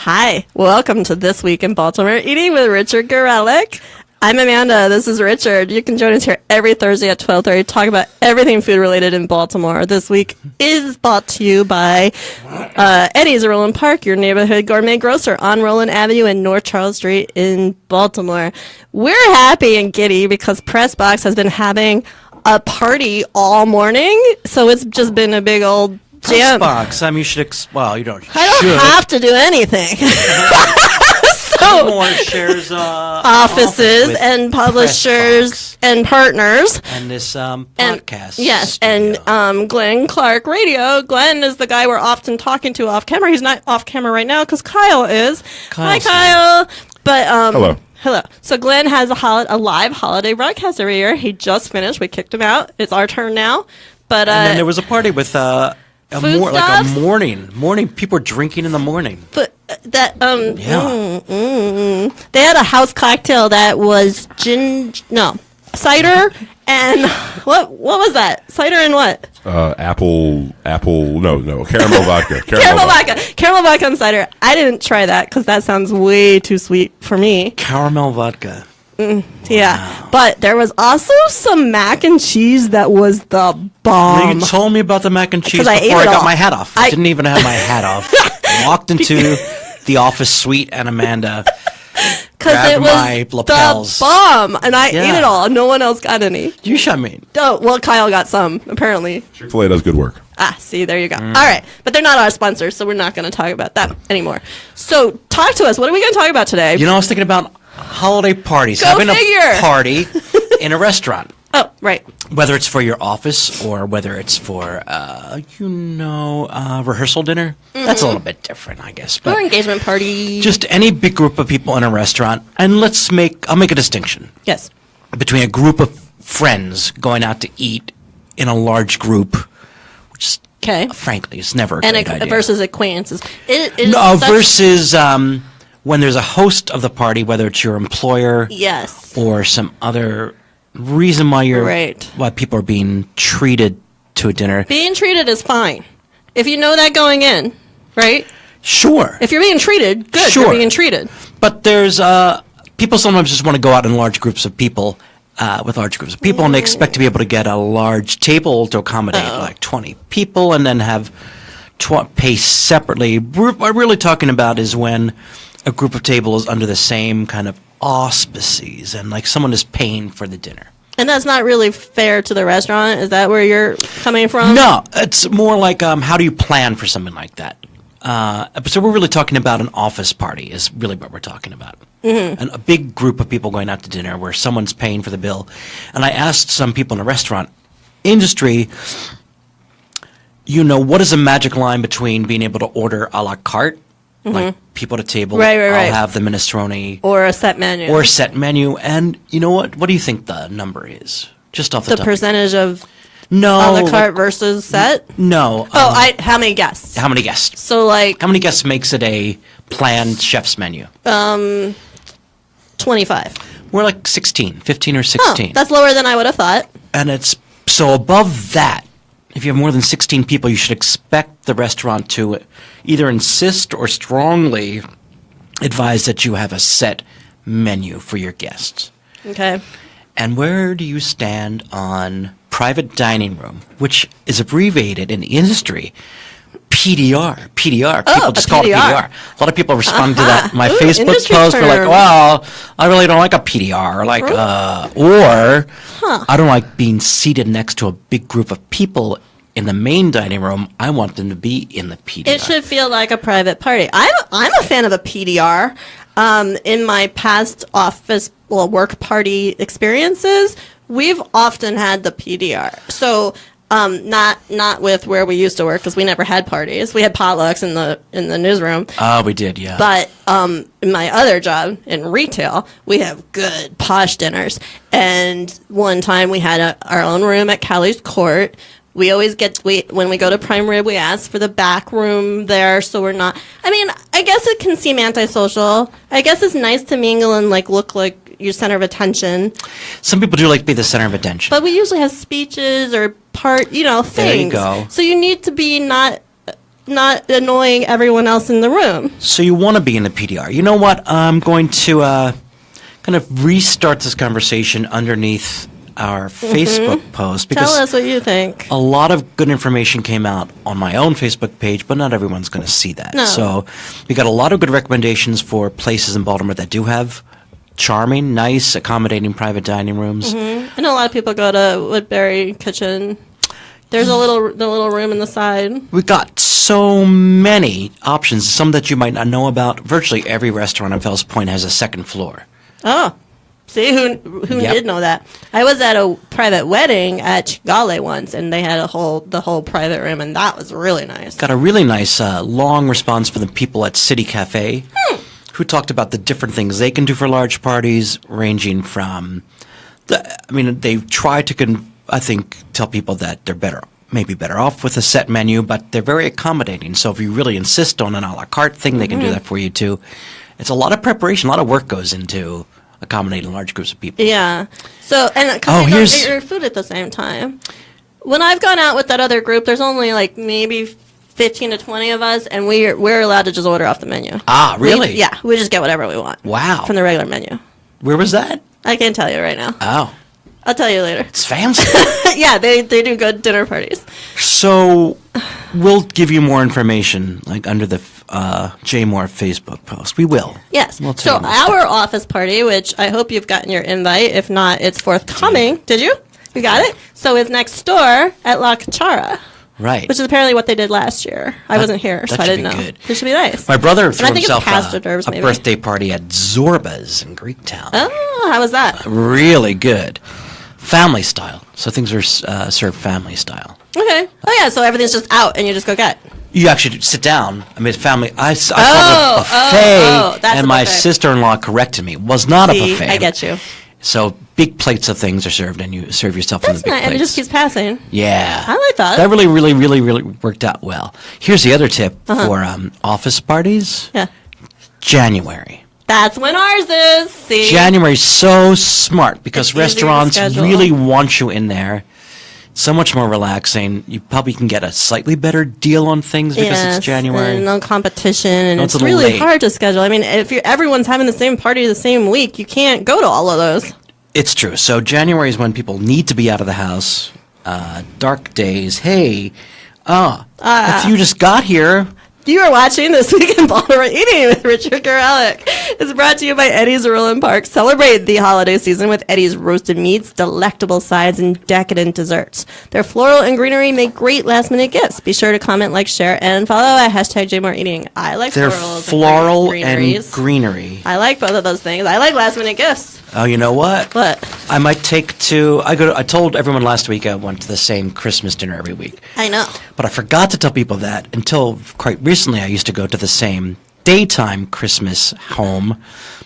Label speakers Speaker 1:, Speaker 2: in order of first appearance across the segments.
Speaker 1: Hi, welcome to This Week in Baltimore, Eating with Richard Gorelick. I'm Amanda, this is Richard. You can join us here every Thursday at 12:30 to talk about everything food-related in Baltimore. This week is brought to you by Eddie's Roland Park, your neighborhood gourmet grocer on Roland Avenue and North Charles Street in Baltimore. We're happy and giddy because Pressbox has been having a party all morning, so it's just been a big old jam.
Speaker 2: Pressbox. I mean, you should. Well, you don't.
Speaker 1: I don't have to do anything. So
Speaker 2: more shares
Speaker 1: offices and publishers and partners
Speaker 2: and this podcast.
Speaker 1: Yes,
Speaker 2: studio.
Speaker 1: and Glenn Clark Radio. Glenn is the guy we're often talking to off camera. He's not off camera right now because Kyle is. Hi, Kyle. But Hello. So Glenn has a live holiday broadcast every year. He just finished. We kicked him out. It's our turn now. But
Speaker 2: and then there was a party with like a morning. People were drinking in the morning.
Speaker 1: But that they had a house cocktail that was cider and what was that? Cider and what?
Speaker 3: Caramel vodka.
Speaker 1: Caramel vodka and cider. I didn't try that because that sounds way too sweet for me.
Speaker 2: Caramel vodka.
Speaker 1: Yeah,
Speaker 2: wow.
Speaker 1: But there was also some mac and cheese that was the bomb.
Speaker 2: You told me about the mac and cheese before I got my hat off. I didn't even have my hat off. I walked into the office suite and Amanda grabbed my lapels.
Speaker 1: The bomb, and I ate it all. No one else got any.
Speaker 2: You shut me.
Speaker 1: Oh, well, Kyle got some, apparently.
Speaker 3: Chick-fil-A does good work.
Speaker 1: See, there you go. All right, but they're not our sponsors, so we're not going to talk about that anymore. So talk to us. What are we going to talk about today?
Speaker 2: You know, I was thinking about holiday parties.
Speaker 1: Having
Speaker 2: a party in a restaurant.
Speaker 1: Oh, right.
Speaker 2: Whether it's for your office or whether it's for, rehearsal dinner. Mm-hmm. That's a little bit different, I guess.
Speaker 1: Or engagement party.
Speaker 2: Just any big group of people in a restaurant. And I'll make a distinction.
Speaker 1: Yes.
Speaker 2: Between a group of friends going out to eat in a large group, which frankly is never a great idea.
Speaker 1: Versus acquaintances.
Speaker 2: Versus when there's a host of the party, whether it's your employer or some other reason why people are being treated to a dinner.
Speaker 1: Being treated is fine. If you know that going in, right?
Speaker 2: Sure.
Speaker 1: If you're being treated, good,
Speaker 2: sure.
Speaker 1: You're being treated.
Speaker 2: But there's people sometimes just want to go out in large groups of people, and they expect to be able to get a large table to accommodate like 20 people and then have pay separately. What we're really talking about is when a group of tables is under the same kind of auspices and like someone is paying for the dinner.
Speaker 1: And that's not really fair to the restaurant? Is that where you're coming from?
Speaker 2: No, it's more like how do you plan for something like that? So we're really talking about an office party is really what we're talking about. Mm-hmm. And a big group of people going out to dinner where someone's paying for the bill. And I asked some people in the restaurant industry, what is the magic line between being able to order a la carte, like people at a table, I'll have the minestrone.
Speaker 1: Or a set menu.
Speaker 2: And you know what? What do you think the number is? Just off the top.
Speaker 1: The percentage of a
Speaker 2: a
Speaker 1: la carte versus set?
Speaker 2: No.
Speaker 1: How many guests?
Speaker 2: How many guests?
Speaker 1: So
Speaker 2: how many guests makes it a planned chef's menu?
Speaker 1: 25.
Speaker 2: We're like 15 or 16.
Speaker 1: Oh, that's lower than I would have thought.
Speaker 2: And it's so above that. If you have more than 16 people, you should expect the restaurant to either insist or strongly advise that you have a set menu for your guests.
Speaker 1: Okay.
Speaker 2: And where do you stand on private dining room, which is abbreviated in the industry, PDR. People just call it PDR. A lot of people respond to that. My Facebook post were like, well, I really don't like a PDR. I don't like being seated next to a big group of people in the main dining room. I want them to be in the PDR.
Speaker 1: It should feel like a private party. I'm a fan of a PDR. In my past office work party experiences, we've often had the PDR. So not with where we used to work because we never had parties. We had potlucks in the newsroom.
Speaker 2: Oh, we did, yeah.
Speaker 1: But in my other job in retail, we have good posh dinners. And one time we had our own room at Callie's Court. We always when we go to Prime Rib, we ask for the back room there, so we're not. I mean, I guess it can seem antisocial. I guess it's nice to mingle and look like your center of attention.
Speaker 2: Some people do like to be the center of attention,
Speaker 1: but we usually have speeches or things.
Speaker 2: There you go.
Speaker 1: So you need to be not not annoying everyone else in the room.
Speaker 2: So you want to be in the PDR. You know what? I'm going to kind of restart this conversation underneath our Facebook post. Because
Speaker 1: Tell us what you think.
Speaker 2: a lot of good information came out on my own Facebook page, but not everyone's going to see that.
Speaker 1: No.
Speaker 2: So we got a lot of good recommendations for places in Baltimore that do have charming, nice, accommodating private dining rooms.
Speaker 1: I know a lot of people go to Woodbury Kitchen. There's the little room in the side.
Speaker 2: We got so many options, some that you might not know about. Virtually every restaurant in Fells Point has a second floor.
Speaker 1: Oh, see who
Speaker 2: Yep.
Speaker 1: did know that? I was at a private wedding at Chigale once, and they had the whole private room, and that was really nice.
Speaker 2: Got a really nice long response from the people at City Cafe, who talked about the different things they can do for large parties, ranging from they try to I think tell people that they're maybe better off with a set menu, but they're very accommodating. So if you really insist on an a la carte thing, they can do that for you too. It's a lot of preparation, a lot of work goes into accommodating large groups of people.
Speaker 1: Yeah. So and because you don't get your food at the same time. When I've gone out with that other group, there's only like maybe 15 to 20 of us, and we're allowed to just order off the menu.
Speaker 2: Ah, really?
Speaker 1: We just get whatever we want.
Speaker 2: Wow.
Speaker 1: From the regular menu.
Speaker 2: Where was that?
Speaker 1: I can't tell you right now.
Speaker 2: Oh,
Speaker 1: I'll tell you later.
Speaker 2: it's fancy.
Speaker 1: Yeah, they do good dinner parties.
Speaker 2: So we'll give you more information, like under the Jay Moore Facebook post. We will.
Speaker 1: Yes.
Speaker 2: We'll
Speaker 1: So
Speaker 2: tell you more
Speaker 1: our office party, which I hope you've gotten your invite. If not, it's forthcoming. Did you? You got it? So it's next door at La Cuchara,
Speaker 2: right.
Speaker 1: which is apparently what they did last year. I wasn't here, so
Speaker 2: that
Speaker 1: I
Speaker 2: should
Speaker 1: didn't
Speaker 2: be
Speaker 1: know.
Speaker 2: good.
Speaker 1: It should be nice.
Speaker 2: My brother threw
Speaker 1: I think it's
Speaker 2: himself
Speaker 1: past hors d'oeuvres,
Speaker 2: a
Speaker 1: maybe.
Speaker 2: birthday party at Zorba's in Greektown.
Speaker 1: Oh, how was that?
Speaker 2: Really good. Family style. So things are served family style.
Speaker 1: Okay. Oh, yeah, so everything's just out, and you just go get.
Speaker 2: You actually sit down. I mean, family. I called it a buffet,
Speaker 1: that's
Speaker 2: and
Speaker 1: a
Speaker 2: my
Speaker 1: buffet.
Speaker 2: sister-in-law corrected me. It was not a
Speaker 1: See,
Speaker 2: buffet.
Speaker 1: I get you.
Speaker 2: So big plates of things are served, and you serve yourself from the
Speaker 1: That's
Speaker 2: big
Speaker 1: nice,
Speaker 2: plates.
Speaker 1: and it just keeps passing.
Speaker 2: Yeah.
Speaker 1: I like that.
Speaker 2: That really, really, really, really worked out well. Here's the other tip for office parties.
Speaker 1: Yeah.
Speaker 2: January.
Speaker 1: That's when ours is. See?
Speaker 2: January's so smart because
Speaker 1: It's easier to
Speaker 2: restaurants
Speaker 1: schedule.
Speaker 2: really want you in there. So much more relaxing. You probably can get a slightly better deal on things because
Speaker 1: Yes,
Speaker 2: it's January.
Speaker 1: and no competition, and
Speaker 2: No,
Speaker 1: it's
Speaker 2: it's a little
Speaker 1: really
Speaker 2: late.
Speaker 1: hard to schedule. I mean, if everyone's having the same party the same week, you can't go to all of those.
Speaker 2: It's true. So January is when people need to be out of the house. Dark days. Hey, if you just got here,
Speaker 1: You are watching This Week in Baltimore Eating with Richard Gorelick. It's brought to you by Eddie's Rural Park. Celebrate the holiday season with Eddie's roasted meats, delectable sides, and decadent desserts. Their floral and greenery make great last-minute gifts. Be sure to comment, like, share, and follow at hashtag JMoreEating. I like
Speaker 2: they're
Speaker 1: florals
Speaker 2: floral
Speaker 1: and
Speaker 2: and
Speaker 1: greeneries.
Speaker 2: greenery.
Speaker 1: I like both of those things. I like last-minute gifts.
Speaker 2: Oh, you know what?
Speaker 1: What?
Speaker 2: I might take to. I told everyone last week I went to the same Christmas dinner every week.
Speaker 1: I know.
Speaker 2: But I forgot to tell people that until quite recently I used to go to the same daytime Christmas home.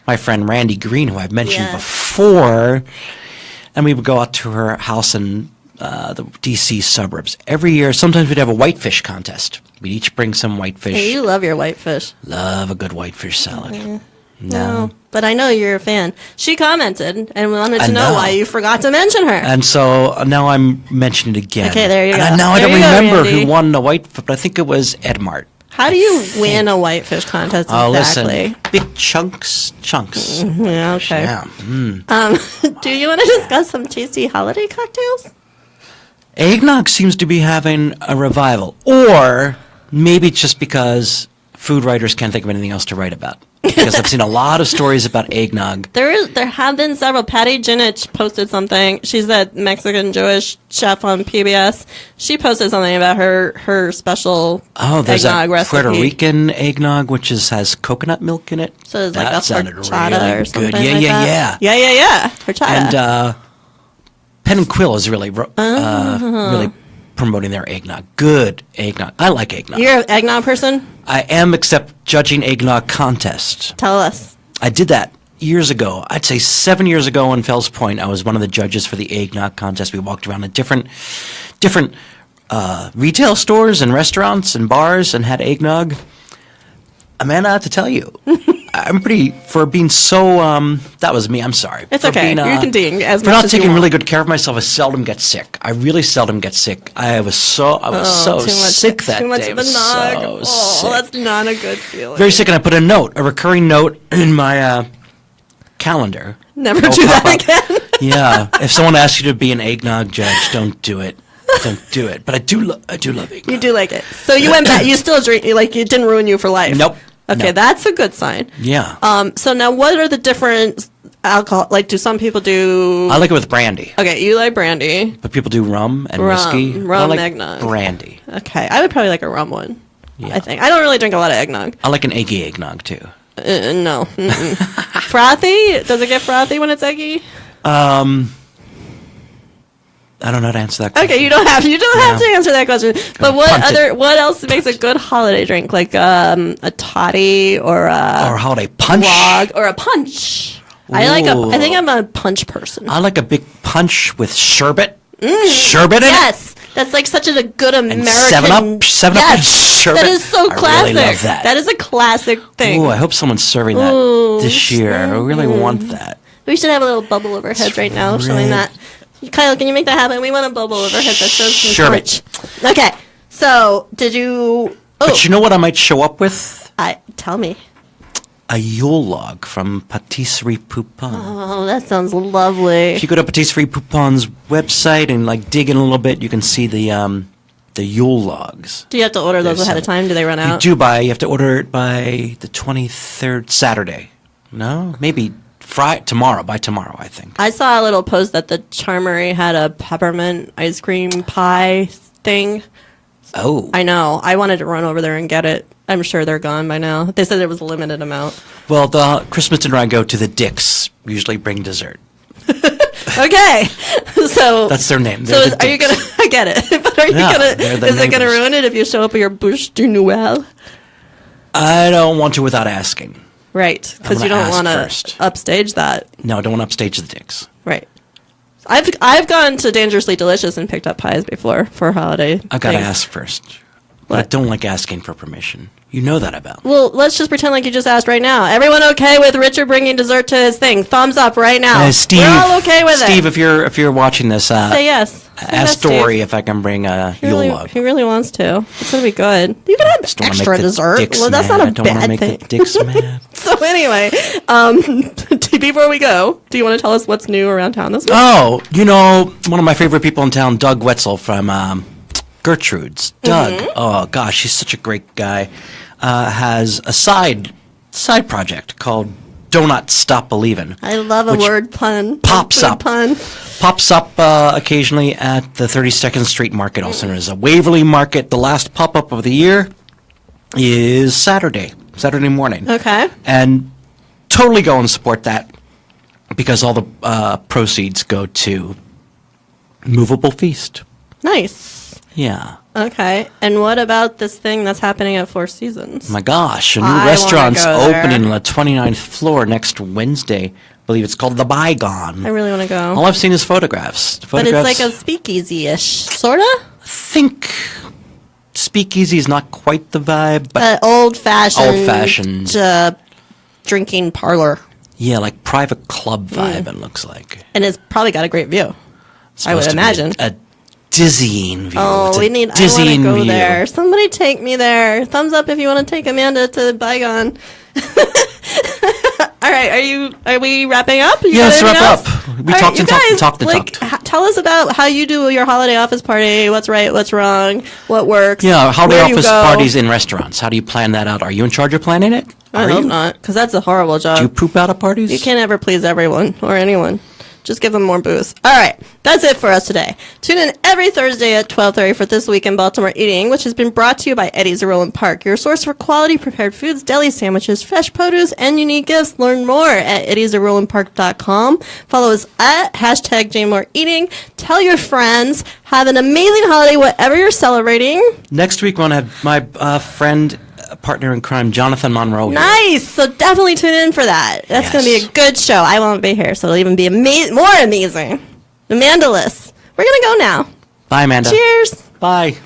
Speaker 2: My friend Randy Green, who I've mentioned
Speaker 1: Yes.
Speaker 2: before, and we would go out to her house in the D.C. suburbs. Every year, sometimes we'd have a whitefish contest. We'd each bring some whitefish.
Speaker 1: Hey, you love your whitefish.
Speaker 2: Love a good whitefish salad.
Speaker 1: No, but I know you're a fan. She commented and wanted
Speaker 2: I
Speaker 1: to know
Speaker 2: know.
Speaker 1: why you forgot to mention her.
Speaker 2: And so now I'm mentioning it again.
Speaker 1: Okay, there you
Speaker 2: and
Speaker 1: go.
Speaker 2: Now I
Speaker 1: There
Speaker 2: don't
Speaker 1: you go,
Speaker 2: remember
Speaker 1: Randy.
Speaker 2: who won the whitefish, but I think it was Edmart.
Speaker 1: How do you win a whitefish contest
Speaker 2: Oh,
Speaker 1: exactly?
Speaker 2: listen, big chunks.
Speaker 1: Yeah, okay.
Speaker 2: Yeah.
Speaker 1: Do you want to discuss some tasty holiday cocktails?
Speaker 2: Eggnog seems to be having a revival, or maybe it's just because food writers can't think of anything else to write about. Because I've seen a lot of stories about eggnog.
Speaker 1: There have been several. Patty Jinich posted something. She's that Mexican Jewish chef on PBS. She posted something about her special
Speaker 2: Oh, there's
Speaker 1: eggnog
Speaker 2: a
Speaker 1: recipe.
Speaker 2: Puerto Rican eggnog, which has coconut milk in it.
Speaker 1: So it's like
Speaker 2: That
Speaker 1: a
Speaker 2: sounded
Speaker 1: horchata
Speaker 2: really
Speaker 1: or something
Speaker 2: good. Yeah,
Speaker 1: like
Speaker 2: yeah,
Speaker 1: that.
Speaker 2: yeah.
Speaker 1: Yeah. Horchata.
Speaker 2: And Penn and Quill is really really promoting their eggnog. Good eggnog. I like eggnog.
Speaker 1: You're an eggnog person?
Speaker 2: I am, except judging eggnog contest.
Speaker 1: Tell us.
Speaker 2: I did that years ago. I'd say 7 years ago in Fells Point. I was one of the judges for the eggnog contest. We walked around to different retail stores and restaurants and bars and had eggnog. Amanda, I have to tell you, I'm pretty for being so. That was me. I'm sorry.
Speaker 1: It's
Speaker 2: For
Speaker 1: okay.
Speaker 2: being,
Speaker 1: You can ding as
Speaker 2: for
Speaker 1: much
Speaker 2: not
Speaker 1: as you
Speaker 2: taking
Speaker 1: want.
Speaker 2: really good care of myself. I seldom get sick. I really seldom get sick. I was so sick that
Speaker 1: too much
Speaker 2: day.
Speaker 1: of a
Speaker 2: I was
Speaker 1: nog.
Speaker 2: so sick.
Speaker 1: That's not a good feeling.
Speaker 2: Very sick, and I put a recurring note in my calendar.
Speaker 1: Never
Speaker 2: It'll
Speaker 1: do
Speaker 2: pop
Speaker 1: that
Speaker 2: up.
Speaker 1: again.
Speaker 2: Yeah, if someone asks you to be an eggnog judge, don't do it. Don't do it. But I do love eggnog.
Speaker 1: You do like it. So you went back. You still drink. Like it didn't ruin you for life.
Speaker 2: Nope.
Speaker 1: Okay,
Speaker 2: No.
Speaker 1: that's a good sign.
Speaker 2: Yeah.
Speaker 1: So now, what are the different alcohol? Like, do some people do?
Speaker 2: I like it with brandy,
Speaker 1: Okay, you like brandy.
Speaker 2: but people do rum and
Speaker 1: Rum,
Speaker 2: whiskey.
Speaker 1: rum
Speaker 2: I like
Speaker 1: eggnog.
Speaker 2: brandy.
Speaker 1: Okay, I would probably like a rum one.
Speaker 2: Yeah.
Speaker 1: I think I don't really drink a lot of eggnog.
Speaker 2: I like an eggy eggnog too.
Speaker 1: No, mm-mm. Frothy. Does it get frothy when it's eggy?
Speaker 2: I don't know how to answer that question.
Speaker 1: Okay, you don't have to answer that question. But
Speaker 2: punt it.
Speaker 1: what else makes a good holiday drink? Like a toddy or a
Speaker 2: Or a holiday punch.
Speaker 1: log or a punch.
Speaker 2: Ooh.
Speaker 1: I think I'm a punch person.
Speaker 2: I like a big punch with sherbet. Sherbet in it.
Speaker 1: Yes, that's like such a good American.
Speaker 2: 7-Up? 7-Up
Speaker 1: yes,
Speaker 2: and sherbet?
Speaker 1: that is so
Speaker 2: I
Speaker 1: classic.
Speaker 2: really love that.
Speaker 1: That is a classic thing.
Speaker 2: Ooh, I hope someone's serving that
Speaker 1: Ooh,
Speaker 2: this year. I really want that.
Speaker 1: We should have a little bubble over our heads right now showing that. Kyle, can you make that happen? We want a bubble over our heads that shows some
Speaker 2: Sherbet.
Speaker 1: punch. Okay, so did you? Oh,
Speaker 2: But you know what I might show up with?
Speaker 1: tell me.
Speaker 2: A Yule log from Patisserie Poupon.
Speaker 1: Oh, that sounds lovely.
Speaker 2: If you go to Patisserie Poupon's website and like dig in a little bit, you can see the Yule logs.
Speaker 1: Do you have to order those
Speaker 2: There's
Speaker 1: ahead of
Speaker 2: some-
Speaker 1: time? Do they run out?
Speaker 2: You have to order it by the 23rd Saturday. No, maybe by tomorrow, I think.
Speaker 1: I saw a little post that the Charmery had a peppermint ice cream pie thing.
Speaker 2: Oh.
Speaker 1: I know. I wanted to run over there and get it. I'm sure they're gone by now. They said there was a limited amount.
Speaker 2: Well, the Christmas dinner I go to, the Dicks usually bring dessert.
Speaker 1: Okay, so
Speaker 2: That's their name.
Speaker 1: So
Speaker 2: They're the
Speaker 1: are you
Speaker 2: Dicks.
Speaker 1: gonna? I get it. But are you
Speaker 2: Yeah,
Speaker 1: gonna?
Speaker 2: they're the
Speaker 1: Is it gonna
Speaker 2: neighbors.
Speaker 1: ruin it if you show up with your bouche de Noël?
Speaker 2: I don't want to without asking.
Speaker 1: Right, because
Speaker 2: I'm
Speaker 1: you
Speaker 2: gonna
Speaker 1: don't
Speaker 2: ask
Speaker 1: want to
Speaker 2: first.
Speaker 1: upstage that.
Speaker 2: No, I don't want to upstage the Dicks.
Speaker 1: Right. I've gone to Dangerously Delicious and picked up pies before for holiday.
Speaker 2: I gotta
Speaker 1: things.
Speaker 2: ask first. But I
Speaker 1: What?
Speaker 2: don't like asking for permission. You know that about me.
Speaker 1: Well, let's just pretend like you just asked right now. Everyone okay with Richard bringing dessert to his thing? Thumbs up right now.
Speaker 2: Steve,
Speaker 1: We're all okay with
Speaker 2: Steve,
Speaker 1: it.
Speaker 2: if you're watching this,
Speaker 1: Say yes. Say yes,
Speaker 2: ask
Speaker 1: Steve.
Speaker 2: Dory if I can bring a Yule log.
Speaker 1: He really wants to. It's gonna be good. You can have
Speaker 2: Just don't wanna
Speaker 1: extra
Speaker 2: make the
Speaker 1: dessert.
Speaker 2: Dicks
Speaker 1: Well, that's
Speaker 2: mad.
Speaker 1: not
Speaker 2: I
Speaker 1: a
Speaker 2: don't wanna
Speaker 1: bad
Speaker 2: make
Speaker 1: thing.
Speaker 2: the Dicks mad.
Speaker 1: So anyway, before we go, do you want to tell us what's new around town this week?
Speaker 2: Oh, you know, one of my favorite people in town, Doug Wetzel from Gertrude's. Doug,
Speaker 1: Mm-hmm.
Speaker 2: oh gosh, he's such a great guy. Has a side project called Donut Stop Believin'.
Speaker 1: I love a
Speaker 2: which
Speaker 1: word pun.
Speaker 2: pops
Speaker 1: Food
Speaker 2: up.
Speaker 1: Pun.
Speaker 2: Pops up occasionally at the 32nd Street Market, also known as a Waverly Market. The last pop-up of the year is Saturday morning.
Speaker 1: Okay.
Speaker 2: And totally go and support that because all the proceeds go to Movable Feast.
Speaker 1: Nice.
Speaker 2: Yeah.
Speaker 1: Okay. And what about this thing that's happening at Four Seasons?
Speaker 2: My gosh, a new
Speaker 1: I wanna
Speaker 2: restaurant's
Speaker 1: go there.
Speaker 2: opening on the 29th floor next Wednesday. I believe it's called The Bygone.
Speaker 1: I really want to go.
Speaker 2: All I've seen is photographs.
Speaker 1: But it's like a speakeasy-ish, sorta.
Speaker 2: I think speakeasy is not quite the vibe, but
Speaker 1: Old-fashioned drinking parlor,
Speaker 2: yeah, like private club vibe. It looks like.
Speaker 1: and it's probably got a great view.
Speaker 2: It's
Speaker 1: I would
Speaker 2: supposed to be
Speaker 1: imagine.
Speaker 2: a dizzying view.
Speaker 1: Oh,
Speaker 2: It's a
Speaker 1: I want
Speaker 2: dizzying
Speaker 1: to go
Speaker 2: view.
Speaker 1: there. Somebody take me there. Thumbs up if you want to take Amanda to Bygone. All right, are we wrapping up? You
Speaker 2: Yeah,
Speaker 1: got
Speaker 2: let's
Speaker 1: anything
Speaker 2: wrap
Speaker 1: else?
Speaker 2: up. We
Speaker 1: All
Speaker 2: talked
Speaker 1: you
Speaker 2: and talked and
Speaker 1: guys,
Speaker 2: talked and
Speaker 1: like,
Speaker 2: talked.
Speaker 1: tell us about how you do your holiday office party. What's right? What's wrong? What works?
Speaker 2: Yeah, holiday
Speaker 1: where you
Speaker 2: office
Speaker 1: go.
Speaker 2: parties in restaurants. How do you plan that out? Are you in charge of planning it?
Speaker 1: I
Speaker 2: Are
Speaker 1: hope
Speaker 2: you?
Speaker 1: not, because that's a horrible job.
Speaker 2: Do you poop out at parties?
Speaker 1: You can't ever please everyone or anyone. Just give them more booze. All right, that's it for us today. Tune in every Thursday at 12:30 for This Week in Baltimore Eating, which has been brought to you by Eddie's of Roland Park, your source for quality prepared foods, deli sandwiches, fresh produce, and unique gifts. Learn more at eddiesofrolandpark.com. Follow us at #JMoreEating. Tell your friends. Have an amazing holiday, whatever you're celebrating.
Speaker 2: Next week, we're going to have my friend, partner in crime, Jonathan Monroe. here.
Speaker 1: Nice. So definitely tune in for that. That's going to be
Speaker 2: Yes.
Speaker 1: a good show. I won't be here, so it'll even be more amazing. Amandalous. We're going to go now.
Speaker 2: Bye, Amanda.
Speaker 1: Cheers.
Speaker 2: Bye.